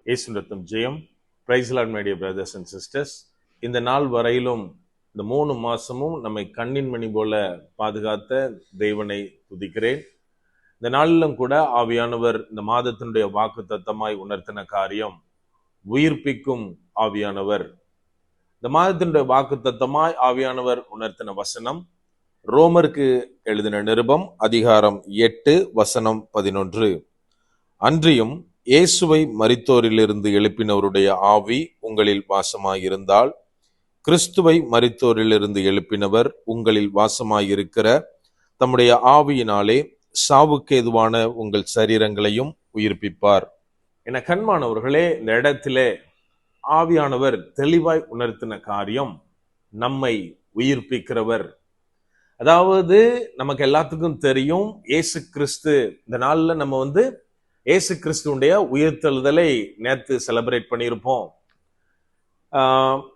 இயேசு ரத்தம் ஜெயம். Praise Lord my dear brothers and sisters. இந்த நாள் வரையிலும் இந்த 3 மாசமும் நம்மை கண்ணின் மணி போல பாதுகாத்த தேவனை துதிக்கிறேன். இந்த நாளிலும் கூட ஆவியானவர் இந்த மாதத்தினுடைய வாக்கு தத்தமாய் உணர்த்தின காரியம் உயிர்ப்பிக்கும் ஆவியானவர். இந்த மாதத்தினுடைய வாக்கு தத்தமாய் ஆவியானவர் உணர்த்தின வசனம் ரோமருக்கு எழுதின நிருபம் அதிகாரம் 8 வசனம் 11. அன்றியும் இயேசுவை மரித்தோரிலிருந்து எழுப்பினவருடைய ஆவி உங்களில் வாசமாயிருந்தால் கிறிஸ்துவை மரித்தோரிலிருந்து எழுப்பினவர் உங்களில் வாசமாயிருக்கிற தம்முடைய ஆவியினாலே சாவுக்கு ஏதுவான உங்கள் சரீரங்களையும் உயிர்ப்பிப்பார். என கண்மானவர்களே, இந்த இடத்திலே ஆவியானவர் தெளிவாய் உணர்த்தின காரியம் நம்மை உயிர்ப்பிக்கிறவர். அதாவது நமக்கு எல்லாத்துக்கும் தெரியும், இயேசு கிறிஸ்து இந்த நாள்ல நம்ம இயேசு கிறிஸ்துடைய உயிர்த்தெழுதலை நேற்று செலிப்ரேட் பண்ணியிருப்போம்.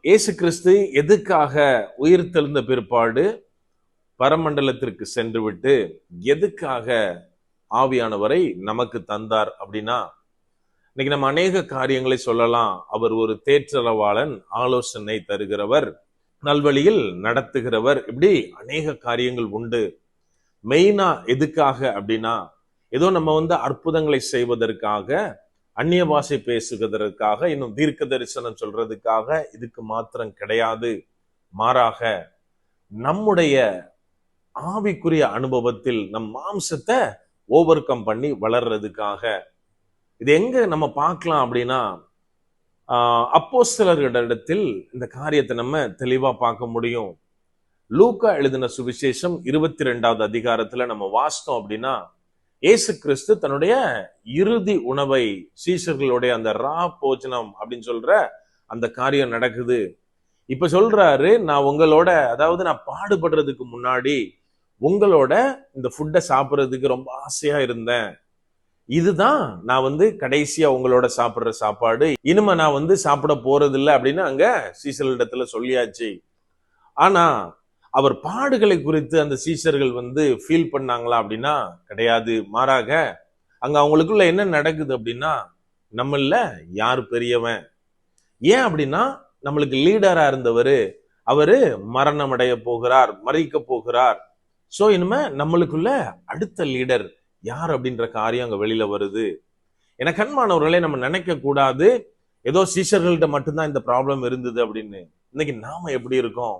இயேசு கிறிஸ்து எதுக்காக உயிர்த்தெழுந்த பிற்பாடு பரமண்டலத்திற்கு சென்று விட்டு எதுக்காக ஆவியானவரை நமக்கு தந்தார் அப்படின்னா, இன்னைக்கு நம்ம அநேக காரியங்களை சொல்லலாம். அவர் ஒரு தேற்றரவாளன், ஆலோசனை தருகிறவர், நல்வழியில் நடத்துகிறவர், இப்படி அநேக காரியங்கள் உண்டு. மெயினா எதுக்காக அப்படின்னா, ஏதோ நம்ம அற்புதங்களை செய்வதற்காக, அந்நிய பாஷை பேசுவதற்காக, இன்னும் தீர்க்க தரிசனம் சொல்றதுக்காக இதுக்கு மாத்திரம் கிடையாது. மாறாக நம்முடைய ஆவிக்குரிய அனுபவத்தில் நம் மாம்சத்தை ஓவர் கம் பண்ணி வளர்றதுக்காக. இது எங்க நம்ம பார்க்கலாம் அப்படின்னா, அப்போஸ்தலர்களிடத்தில் இந்த காரியத்தை நம்ம தெளிவா பார்க்க முடியும். லூக்கா எழுதின சுவிசேஷம் 22வது அதிகாரத்துல நம்ம வாசித்தோம் அப்படின்னா, இயேசு கிறிஸ்து தன்னுடைய இறுதி உணவை சீஷர்களுடைய அந்த ரா போஜனம் அப்படின்னு சொல்ற அந்த காரியம் நடக்குது. இப்ப சொல்றாரு, நான் உங்களோட, அதாவது நான் பாடுபடுறதுக்கு முன்னாடி உங்களோட இந்த ஃபுட்டை சாப்பிட்றதுக்கு ரொம்ப ஆசையா இருந்தேன். இதுதான் நான் கடைசியா உங்களோட சாப்பிடுற சாப்பாடு. இனிமே நான் சாப்பிட போறது இல்லை அப்படின்னு அங்க சீசர்களிடத்துல சொல்லியாச்சு. ஆனா அவர் பாடுகளை குறித்து அந்த சீஷர்கள் ஃபீல் பண்ணாங்களா அப்படின்னா கிடையாது. மாறாக அங்க அவங்களுக்குள்ள என்ன நடக்குது அப்படின்னா, நம்மள யார் பெரியவன், ஏன் அப்படின்னா நம்மளுக்கு லீடரா இருந்தவர் அவரு மரணம் அடைய போகிறார், மறிக்க போகிறார். சோ இனிமே நம்மளுக்குள்ள அடுத்த லீடர் யார் அப்படின்ற காரியம் அங்க வெளியில வருது. என கண்மானவர்களே, நம்ம நினைக்க கூடாது ஏதோ சீஷர்கள்ட்ட மட்டும்தான் இந்த ப்ராப்ளம் இருந்தது அப்படின்னு. இன்னைக்கு நாம எப்படி இருக்கோம்?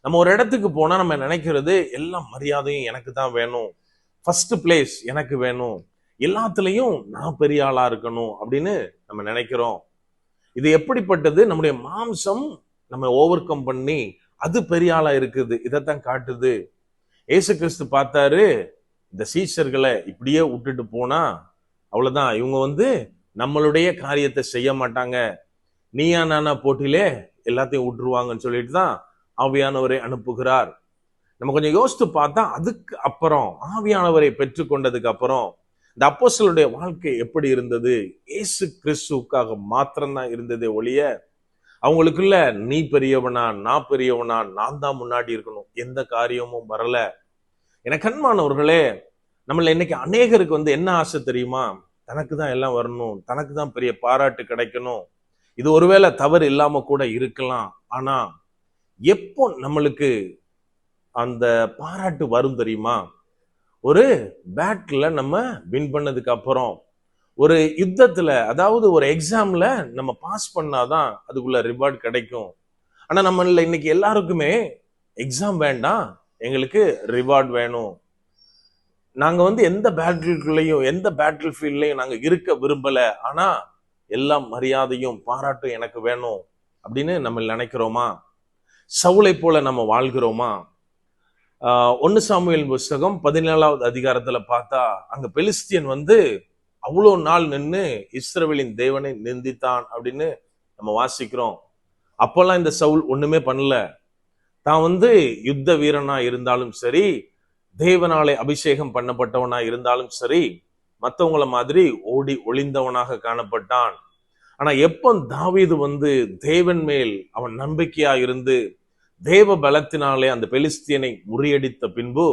நம்ம ஒரு இடத்துக்கு போனா நம்ம நினைக்கிறது, எல்லா மரியாதையும் எனக்கு தான் வேணும், ஃபர்ஸ்ட் பிளேஸ் எனக்கு வேணும், எல்லாத்துலயும் நான் பெரிய ஆளா இருக்கணும் அப்படின்னு நம்ம நினைக்கிறோம். இது எப்படிப்பட்டது? நம்முடைய மாம்சம் நம்ம ஓவர் கம் பண்ணி அது பெரிய ஆளா இருக்குது. இதைத்தான் காட்டுது. இயேசு கிறிஸ்து பார்த்தாரு, இந்த சீஷர்களை இப்படியே விட்டுட்டு போனா அவ்வளவுதான், இவங்க நம்மளுடைய காரியத்தை செய்ய மாட்டாங்க, நீயா நானா போட்டியிலே எல்லாத்தையும் விட்டுருவாங்கன்னு சொல்லிட்டு தான் ஆவியானவரை அனுப்புகிறார். நம்ம கொஞ்சம் யோசித்து பார்த்தா, அதுக்கு அப்புறம் ஆவியானவரை பெற்றுக்கொண்டதுக்கு அப்புறம் இந்த அப்போஸ்தலருடைய வாழ்க்கை எப்படி இருந்தது? இயேசு கிறிஸ்துவுக்காக மாத்திரம்தான் இருந்ததே ஒழிய அவங்களுக்குள்ள நீ பெரியவனா, நான் பெரியவனா, நான் தான் முன்னாடி இருக்கணும், எந்த காரியமும் வரல. என கண்மானவர்களே, நம்மள இன்னைக்கு அநேகருக்கு என்ன ஆசை தெரியுமா? தனக்கு தான் எல்லாம் வரணும், தனக்கு தான் பெரிய பாராட்டு கிடைக்கணும். இது ஒருவேளை தவறு இல்லாம கூட இருக்கலாம். ஆனா எப்போ நம்மளுக்கு அந்த பாராட்டு வரும் தெரியுமா? ஒரு பேட்டில் நம்ம வின் பண்ணதுக்கு அப்புறம், ஒரு யுத்தத்துல, அதாவது ஒரு எக்ஸாம்ல நம்ம பாஸ் பண்ணாதான் அதுக்குள்ள ரிவார்டு கிடைக்கும். ஆனா நம்மள இன்னைக்கு எல்லாருக்குமே எக்ஸாம் வேண்டாம், எங்களுக்கு ரிவார்டு வேணும். நாங்க எந்த பேட்டிலுக்குள்ளேயும், எந்த பேட்டில் ஃபீல்ட்லயும் நாங்க இருக்க விரும்பல. ஆனா எல்லா மரியாதையும் பாராட்டும் எனக்கு வேணும் அப்படின்னு நம்ம நினைக்கிறோமா? சவுளை போல நம்ம வாழ்கிறோமா? 1 சாமுவேல் புஸ்தகம் 17வது அதிகாரத்துல பார்த்தா, அங்க பெலிஸ்தியன் அவ்வளோ நாள் நின்று இஸ்ரவேலின் தேவனை நிந்தித்தான் அப்படின்னு நம்ம வாசிக்கிறோம். அப்பெல்லாம் இந்த சவுல் ஒண்ணுமே பண்ணல. தான் யுத்த வீரனா இருந்தாலும் சரி, தேவனாலே அபிஷேகம் பண்ணப்பட்டவனா இருந்தாலும் சரி, மற்றவங்கள மாதிரி ஓடி ஒளிந்தவனாக காணப்பட்டான். ஆனா எப்போ தாவீது தேவன் மேல் அவன் நம்பிக்கையா இருந்து தேவ பலத்தினாலே அந்த பெலிஸ்தியனை முறியடித்த பின்பு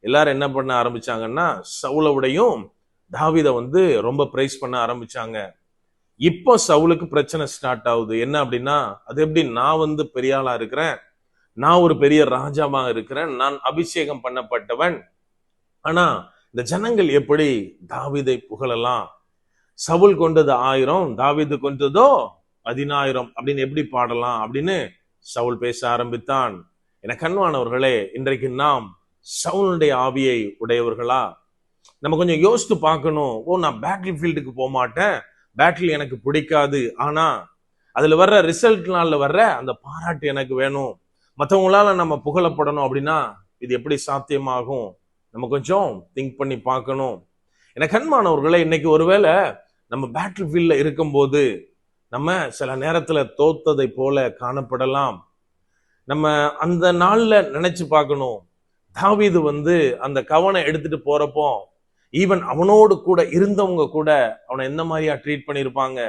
எல்லாரும் என்ன பண்ண ஆரம்பிச்சாங்கன்னா, சவுலவுடையும் தாவீதை ரொம்ப பிரைஸ் பண்ண ஆரம்பிச்சாங்க. இப்போ சவுலுக்கு பிரச்சனை ஸ்டார்ட் ஆகுது. என்ன அப்படின்னா, அது எப்படி நான் பெரிய ஆளா இருக்கிறேன், நான் ஒரு பெரிய ராஜாவா இருக்கிறேன், நான் அபிஷேகம் பண்ணப்பட்டவன். ஆனா இந்த ஜனங்கள் எப்படி தாவீதை புகழலாம்? சவுல் கொண்டது 1000, தாவீது கொண்டதோ 10,000 அப்படின்னு எப்படி பாடலாம் அப்படின்னு சவுல் பேச ஆரம்பித்தான். என கண்வானவர்களே, இன்றைக்கு நாம் சவுலுடைய ஆவியை உடையவர்களா? நம்ம கொஞ்சம் யோசித்து பார்க்கணும். நான் பேட்டில் ஃபீல்டுக்கு போக மாட்டேன், பேட்டில் எனக்கு பிடிக்காது, ஆனா அதுல வர்ற ரிசல்ட்னால வர்ற அந்த பாராட்டு எனக்கு வேணும், மற்றவங்களால நம்ம புகழப்படணும் அப்படின்னா இது எப்படி சாத்தியமாகும்? நம்ம கொஞ்சம் திங்க் பண்ணி பார்க்கணும். எனக்கு அன்பானவர்களே, இன்னைக்கு ஒருவேளை நம்ம பேட்டில் ஃபீல்ட்ல இருக்கும்போது நம்ம சில நேரத்துல தோத்ததை போல காணப்படலாம். நம்ம அந்த நாள்ல நினைச்சு பார்க்கணும். தாவீது அந்த கவனை எடுத்துட்டு போறப்போ ஈவன் அவனோடு கூட இருந்தவங்க கூட அவனை எந்த மாதிரியா ட்ரீட் பண்ணிருப்பாங்க.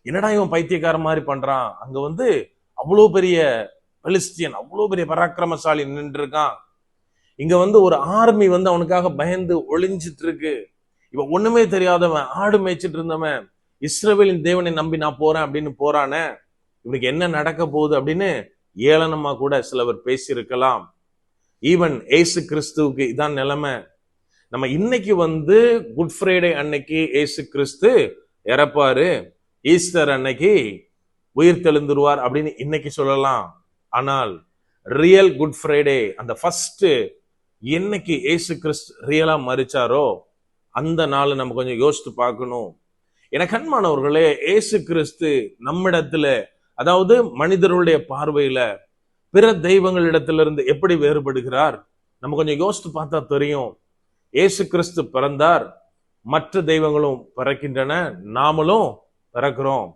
என்னடா இவன் பைத்தியக்கார மாதிரி பண்றான், அங்க அவ்வளோ பெரிய பெலிஸ்டியன், அவ்வளோ பெரிய பராக்கிரமசாலி நின்று இருக்கான், இங்க ஒரு ஆர்மி அவனுக்காக பயந்து ஒளிஞ்சிட்டு இருக்கு, இவன் ஒண்ணுமே தெரியாதவன், ஆடு மேய்ச்சிட்டு இருந்தவன், இஸ்ரவேலின் தேவனை நம்பி நான் போறேன் அப்படின்னு போறானே, இவனுக்கு என்ன நடக்க போகுது அப்படின்னு ஏளனமா கூட சிலவர் பேசியிருக்கலாம். ஈவன் ஏசு கிறிஸ்துவுக்கு இதான் நிலைமை. நம்ம இன்னைக்கு குட் ஃப்ரைடே அன்னைக்கு ஏசு கிறிஸ்து இறப்பாரு, ஈஸ்டர் அன்னைக்கு உயிர் தெழுந்துருவார் அப்படின்னு இன்னைக்கு சொல்லலாம். ஆனால் ரியல் குட் ஃப்ரைடே, அந்த ஃபர்ஸ்ட் என்னைக்கு ஏசு கிறிஸ்து ரியலா மரிச்சாரோ அந்த நாள் நம்ம கொஞ்சம் யோசித்து பார்க்கணும். எனக்கு அன்பானவர்களே, ஏசு கிறிஸ்து நம்மிடத்துல, அதாவது மனிதர்களுடைய பார்வையில பிற தெய்வங்களிடத்திலிருந்து எப்படி வேறுபடுகிறார் நம்ம கொஞ்சம் யோசித்து பார்த்தா தெரியும். ஏசு கிறிஸ்து பிறந்தார், மற்ற தெய்வங்களும் பிறக்கின்றன, நாமளும் பிறக்கிறோம்,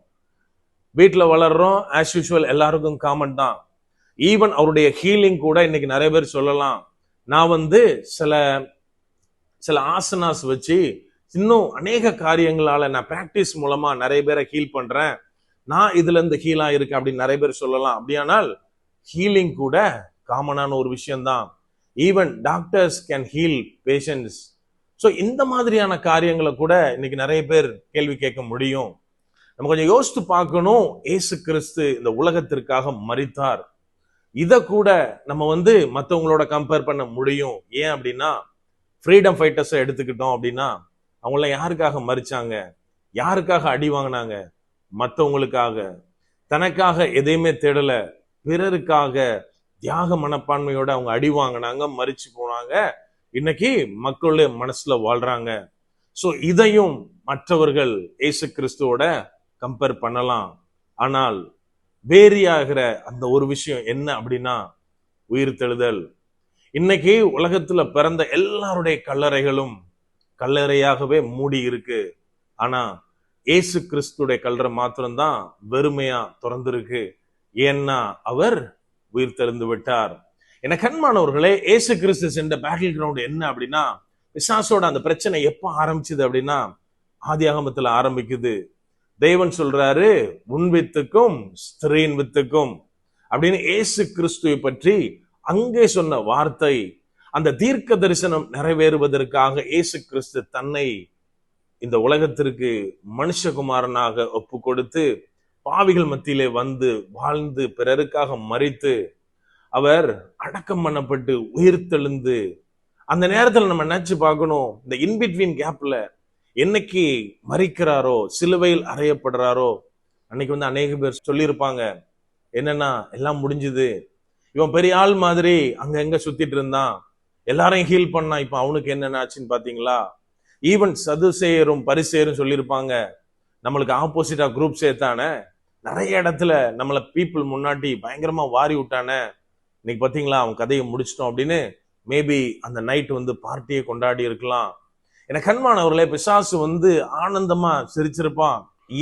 வீட்டுல வளர்றோம், ஆஸ் யூஷுவல் எல்லாருக்கும் காமன் தான். ஈவன் அவருடைய ஹீலிங் கூட இன்னைக்கு நிறைய பேர் சொல்லலாம். நான் சில சில ஆசனாஸ் வச்சு இன்னும் அநேக காரியங்களால நான் பிராக்டிஸ் மூலமா நிறைய பேரை ஹீல் பண்றேன், நான் இதுல இருந்து ஹீலா இருக்கேன் அப்படின்னு நிறைய பேர் சொல்லலாம். அப்படியானால் ஹீலிங் கூட காமனான ஒரு விஷயம்தான். Even doctors can heel patients. So இந்த மாதிரியான காரியங்களை கூட இன்னைக்கு நிறைய பேர் கேள்வி கேட்க முடியும். நம்ம கொஞ்சம் யோசித்து பார்க்கணும். ஏசு கிறிஸ்து இந்த உலகத்திற்காக மரித்தார். இதை கூட நம்ம மற்றவங்களோட கம்பேர் பண்ண முடியும். ஏன் அப்படின்னா, ஃப்ரீடம் ஃபைட்டர்ஸை எடுத்துக்கிட்டோம் அப்படின்னா அவங்கள யாருக்காக மரிச்சாங்க, யாருக்காக அடி வாங்கினாங்க? மற்றவங்களுக்காக. தனக்காக எதையுமே தேடல, பிறருக்காக தியாக மனப்பான்மையோட அவங்க அடி வாங்கினாங்க, மரிச்சு போனாங்க, இன்னைக்கு மக்களுடைய மனசுல வாழ்றாங்க. சோ இதையும் மற்றவர்கள் ஏசு கிறிஸ்துவோட கம்பேர் பண்ணலாம். ஆனால் வேறியாகிற அந்த ஒரு விஷயம் என்ன அப்படின்னா உயிர்த்தெழுதல். இன்னைக்கு உலகத்துல பிறந்த எல்லாருடைய கல்லறைகளும் கல்லறையாகவே மூடி இருக்கு. ஆனா ஏசு கிறிஸ்துடைய கல்லறை மாத்திரம்தான் வெறுமையா திறந்திருக்கு. ஏன்னா அவர் உயிர் தெழுந்து விட்டார். என கண்மானவர்களே, ஏசு கிறிஸ்து சென்ற பேட்டில் கிரவுண்ட் என்ன அப்படின்னா, பிசாசோட அந்த பிரச்சனை எப்ப ஆரம்பிச்சது அப்படின்னா ஆதியாகமத்துல ஆரம்பிக்குது. தேவன் சொல்றாரு, உன் வித்துக்கும் ஸ்திரீன் வித்துக்கும் அப்படின்னு ஏசு கிறிஸ்துவை பற்றி அங்கே சொன்ன வார்த்தை, அந்த தீர்க்க தரிசனம் நிறைவேறுவதற்காக ஏசு கிறிஸ்து தன்னை இந்த உலகத்திற்கு மனுஷகுமாரனாக ஒப்பு கொடுத்து பாவிகள் மத்தியிலே வாழ்ந்து பிறருக்காக மரித்து அவர் அடக்கம் பண்ணப்பட்டு உயிர் தெழுந்து, அந்த நேரத்துல நம்ம நினைச்சு பார்க்கணும், இந்த இன்பிட்வீன் கேப்ல என்னைக்கு மரிக்கிறாரோ, சிலுவையில் அறையப்படுறாரோ, அன்னைக்கு அநேக பேர் சொல்லியிருப்பாங்க, என்னன்னா எல்லாம் முடிஞ்சுது, இவன் பெரிய ஆள் மாதிரி அங்க எங்க சுத்திட்டு இருந்தான், எல்லாரையும் ஹீல் பண்ணா, இப்ப அவனுக்கு என்னென்ன ஆச்சுன்னு பாத்தீங்களா? ஈவன் சதுசேயரும் பரிசேயரும் சொல்லியிருப்பாங்க, நம்மளுக்கு ஆப்போசிட்டா குரூப் சேர்த்தானே, நிறைய இடத்துல நம்மள பீப்புள் முன்னாடி பயங்கரமா வாரி விட்டானே, இன்னைக்கு பாத்தீங்களா அவன் கதையை முடிச்சிட்டோம் அப்படின்னு மேபி அந்த நைட் பார்ட்டியை கொண்டாடி இருக்கலாம். எனக்கு கண்மானவர்களே, பிசாசு ஆனந்தமா சிரிச்சிருப்பான்,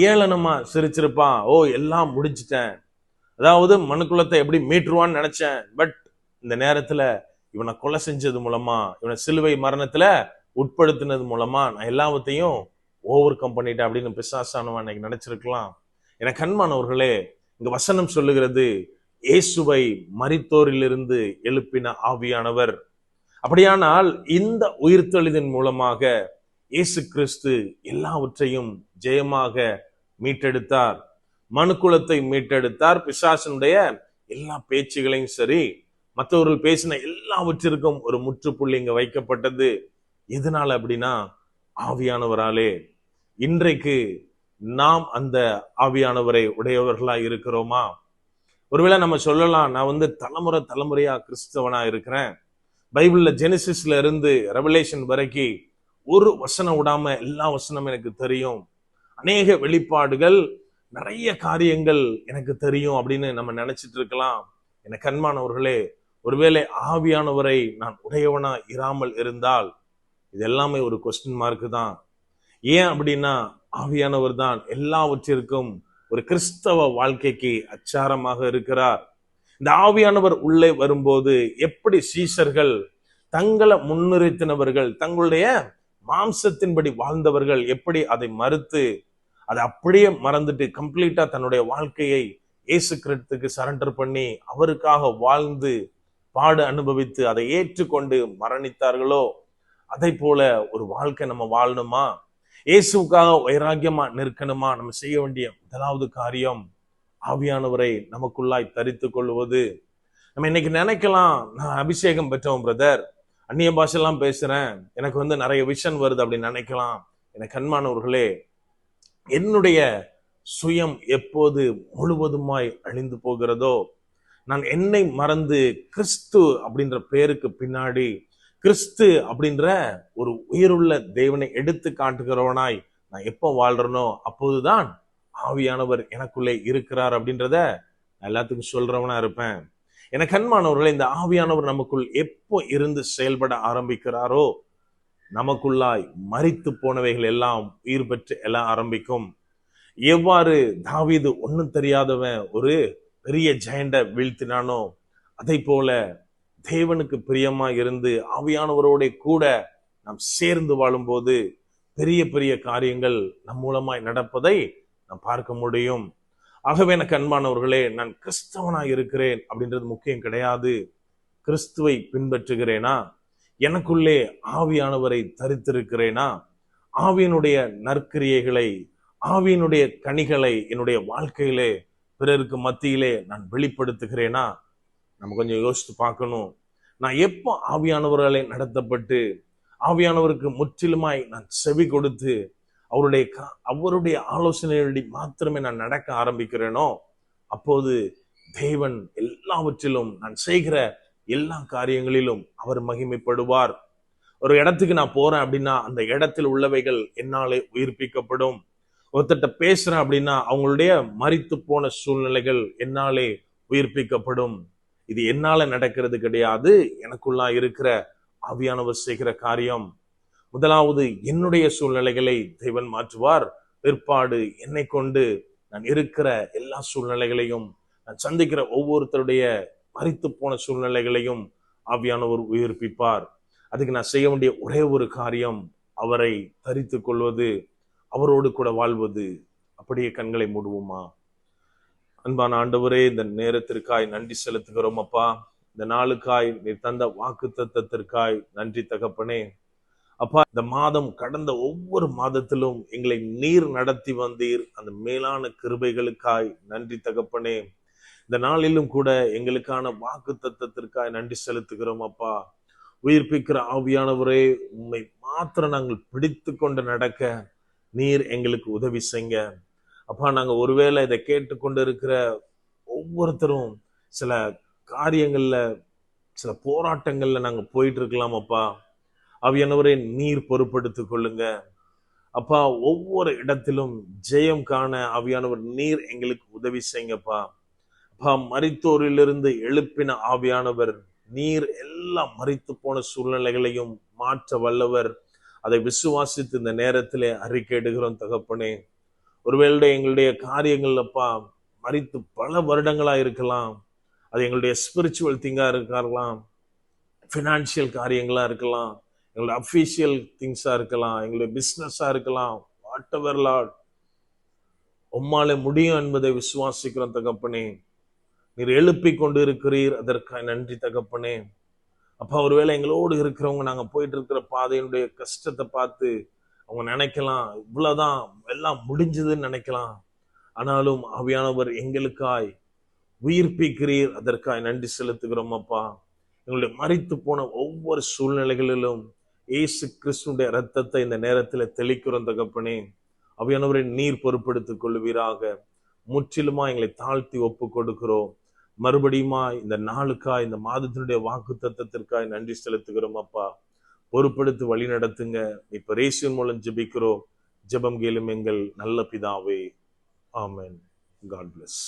ஏளனமா சிரிச்சிருப்பான். ஓ எல்லாம் முடிச்சிட்டேன், அதாவது மனுக்குலத்தை எப்படி மீட்டுருவான்னு நினைச்சேன், பட் இந்த நேரத்துல இவனை கொலை செஞ்சது மூலமா, இவனை சிலுவை மரணத்துல உட்படுத்தினது மூலமா நான் எல்லாத்தையும் ஓவர் கம் பண்ணிட்டேன் அப்படின்னு பிசாசானவன் இன்னைக்கு நினைச்சிருக்கலாம். எனக்கு கண்மானவர்களே, இங்க வசனம் சொல்லுகிறது, இயேசுவை மரித்தோரிலிருந்து எழுப்பின ஆவியானவர். அப்படியானால் இந்த உயிர்த்தெழுதின் மூலமாக இயேசு கிறிஸ்து எல்லாவற்றையும் ஜெயமாக மீட்டெடுத்தார், மனுக்குலத்தை மீட்டெடுத்தார். பிசாசனுடைய எல்லா பேச்சுகளையும் சரி, மற்றவர்கள் பேசின எல்லாவற்றிற்கும் ஒரு முற்றுப்புள்ளி இங்க வைக்கப்பட்டது. எதனால அப்படின்னா ஆவியானவராலே. இன்றைக்கு நாம் அந்த ஆவியானவரை உடையவர்களா இருக்கிறோமா? ஒருவேளை நம்ம சொல்லலாம், நான் தலைமுறையா கிறிஸ்தவனா இருக்கிறேன், பைபிள்ல ஜெனிசிஸ்ல இருந்து ரெவலேஷன் வரைக்கும் ஒரு வசனம் விடாம எல்லா வசனமும் எனக்கு தெரியும், அநேக வெளிப்பாடுகள், நிறைய காரியங்கள் எனக்கு தெரியும் அப்படின்னு நம்ம நினைச்சிட்டு இருக்கலாம். எனக்கு அன்பானவர்களே, ஒருவேளை ஆவியானவரை நான் உடையவனா இராமல் இருந்தால் இது எல்லாமே ஒரு கொஸ்டின் மார்க் தான். ஏன் அப்படின்னா ஆவியானவர் தான் எல்லாவற்றிற்கும் ஒரு கிறிஸ்தவ வாழ்க்கைக்கு அச்சாரமாக இருக்கிறார். இந்த ஆவியானவர் உள்ளே வரும்போது எப்படி சீஷர்கள் தங்களை முன்னிறுத்தினவர்கள், தங்களுடைய மாம்சத்தின்படி வாழ்ந்தவர்கள் எப்படி அதை மறுத்து அதை அப்படியே மறந்துட்டு கம்ப்ளீட்டா தன்னுடைய வாழ்க்கையை இயேசு கிறிஸ்துக்கு சரண்டர் பண்ணி அவருக்காக வாழ்ந்து பாடு அனுபவித்து அதை ஏற்றுக்கொண்டு மரணித்தார்களோ, அதை போல ஒரு வாழ்க்கை நம்ம வாழணுமா? இயேசுக்காக வைராக்கியமா நிற்கணுமா? நம்ம செய்ய வேண்டிய முதலாவது காரியம் ஆவியானவரை நமக்குள்ளாய் தரித்து கொள்வது. நம்ம இன்னைக்கு நினைக்கலாம், நான் அபிஷேகம் பெற்றோம் பிரதர், அந்நிய பாஷெல்லாம் பேசுறேன், எனக்கு நிறைய விஷன் வருது அப்படின்னு நினைக்கலாம். எனக்கு அன்பானவர்களே, என்னுடைய சுயம் எப்போது முழுவதுமாய் அழிந்து போகிறதோ, நான் என்னை மறந்து கிறிஸ்து அப்படின்ற பேருக்கு பின்னாடி கிறிஸ்து அப்படின்ற ஒரு உயிருள்ள தேவனை எடுத்து காட்டுகிறவனாய் நான் எப்போ வாழ்றனோ அப்போதுதான் ஆவியானவர் எனக்குள்ளே இருக்கிறார் அப்படின்றத எல்லாத்துக்கும் சொல்றவனா இருப்பேன். எனக்கு அன்பானவர்களே, இந்த ஆவியானவர் நமக்குள் எப்போ இருந்து செயல்பட ஆரம்பிக்கிறாரோ, நமக்குள்ளாய் மரித்து போனவைகள் எல்லாம் உயிர் பெற்று எல்லாம் ஆரம்பிக்கும். எவ்வாறு தாவீது ஒன்னும் தெரியாதவன் ஒரு பெரிய ஜெயண்ட வீழ்த்தினானோ, அதை போல தேவனுக்கு பிரியமா இருந்து ஆவியானவரோட கூட நாம் சேர்ந்து வாழும்போது பெரிய பெரிய காரியங்கள் நம் மூலமாய் நடப்பதை நாம் பார்க்க முடியும். ஆகவே எனக்கு அன்பானவர்களே, நான் கிறிஸ்தவனா இருக்கிறேன் அப்படின்றது முக்கியம் கிடையாது. கிறிஸ்துவை பின்பற்றுகிறேனா? எனக்குள்ளே ஆவியானவரை தரித்திருக்கிறேனா? ஆவியினுடைய நற்கிரியைகளை, ஆவியினுடைய கனிகளை என்னுடைய வாழ்க்கையிலே பிறருக்கு மத்தியிலே நான் வெளிப்படுத்துகிறேனா? நம்ம கொஞ்சம் யோசித்து பார்க்கணும். நான் எப்போ ஆவியானவர்களை நடத்தப்பட்டு ஆவியானவருக்கு முற்றிலுமாய் நான் செவி கொடுத்து அவருடைய ஆலோசனைகளை மாத்திரமே நான் நடக்க ஆரம்பிக்கிறேனோ, அப்போது தேவன் எல்லாவற்றிலும், நான் செய்கிற எல்லா காரியங்களிலும் அவர் மகிமைப்படுவார். ஒரு இடத்துக்கு நான் போறேன் அப்படின்னா அந்த இடத்தில் உள்ளவைகள் என்னாலே உயிர்ப்பிக்கப்படும். ஒருத்தட்ட பேசுறேன் அப்படின்னா அவங்களுடைய மரித்து போன சூழ்நிலைகள் என்னாலே உயிர்ப்பிக்கப்படும். இது என்னால நடக்கிறது கிடையாது, எனக்குள்ளா இருக்கிற ஆவியானவர் செய்கிற காரியம். முதலாவது என்னுடைய சூழ்நிலைகளை தேவன் மாற்றுவார். பிற்பாடு என்னை கொண்டு நான் இருக்கிற எல்லா சூழ்நிலைகளையும், நான் சந்திக்கிற ஒவ்வொருத்தருடைய மரித்து போன சூழ்நிலைகளையும் ஆவியானவர் உயிர்ப்பிப்பார். அதுக்கு நான் செய்ய வேண்டிய ஒரே ஒரு காரியம் அவரை தரித்து கொள்வது, அவரோடு கூட வாழ்வது. அப்படியே கண்களை மூடுவோமா? அன்பான ஆண்டவரே, இந்த நேரத்திற்காய் நன்றி செலுத்துகிறோம் அப்பா. இந்த நாளுக்காய் நீர் தந்த வாக்கு தத்தத்திற்காய் நன்றி தகப்பனே. அப்பா, இந்த மாதம் கடந்த ஒவ்வொரு மாதத்திலும் எங்களை நீர் நடத்தி வந்தீர். அந்த மேலான கிருபைகளுக்காய் நன்றி தகப்பனே. இந்த நாளிலும் கூட எங்களுக்கான வாக்கு தத்தத்திற்காய் நன்றி செலுத்துகிறோம் அப்பா. உயிர்ப்பிக்கிற ஆவியானவரே, உண்மை மாத்திரம் நாங்கள் பிடித்து கொண்டு நடக்க நீர் எங்களுக்கு உதவி செய்ங்க அப்பா. நாங்க ஒருவேளை இதை கேட்டுக்கொண்டு இருக்கிற ஒவ்வொருத்தரும் சில காரியங்கள்ல, சில போராட்டங்கள்ல நாங்க போயிட்டு இருக்கலாம் அப்பா. ஆவியானவரே, நீர் பொறுப்படுத்திக் கொள்ளுங்க அப்பா. ஒவ்வொரு இடத்திலும் ஜெயம் காண ஆவியானவர் நீர் எங்களுக்கு உதவி செய்யுங்கப்பா. அப்பா, மரித்தோரிலிருந்து எழுப்பின ஆவியானவர் நீர் எல்லா மரித்து போன சூழ்நிலைகளையும் மாற்ற வல்லவர். அதை விசுவாசித்து இந்த நேரத்திலே அறிக்கையிடுகிறோம் தகப்பனே. ஒருவேளை எங்களுடைய காரியங்கள் அப்பா மரித்து பல வருடங்களா இருக்கலாம். அது எங்களுடைய ஸ்பிரிச்சுவல் திங்கா இருக்கலாம், பினான்சியல் காரியங்களா இருக்கலாம், எங்களுடைய அபிஷியல் திங்ஸா இருக்கலாம், எங்களுடைய பிசினஸா இருக்கலாம். வாட் எவர் லார்ட், உம்மாலே முடியும் என்பதை விசுவாசிக்கிறோம் தகப்பனே. நீர் எழுப்பி கொண்டு இருக்கிறீர், அதற்காக நன்றி தகப்பனே. அப்பா, ஒருவேளை எங்களோடு இருக்கிறவங்க நாங்க போயிட்டு இருக்கிற பாதையினுடைய கஷ்டத்தை பார்த்து அவங்க நினைக்கலாம் இவ்வளவுதான், எல்லாம் முடிஞ்சதுன்னு நினைக்கலாம். ஆனாலும் ஆவியானவர் எங்களுக்காய் உயிர்ப்பிக்கிறீர், அதற்காய் நன்றி செலுத்துகிறோம் அப்பா. எங்களுடைய மரித்து போன ஒவ்வொரு சூழ்நிலைகளிலும் இயேசு கிறிஸ்துடைய இரத்தத்தை இந்த நேரத்தில் தெளிக்கிறோம் தகப்பனே. ஆவியானவரை நீர் பொறுப்படுத்திக் கொள்வீராக. முற்றிலுமா எங்களை தாழ்த்தி ஒப்பு கொடுக்கிறோம். மறுபடியுமா இந்த நாளுக்காய், இந்த மாதத்தினுடைய வாக்கு தத்தத்திற்காய் நன்றி செலுத்துகிறோம் அப்பா. பொறுப்படுத்தி வழி நடத்துங்க. இப்ப இயேசுவின் மூலம் ஜெபிக்கிறோம். ஜெபம் கேளும் எங்கள் நல்ல பிதாவே. ஆமென். God bless.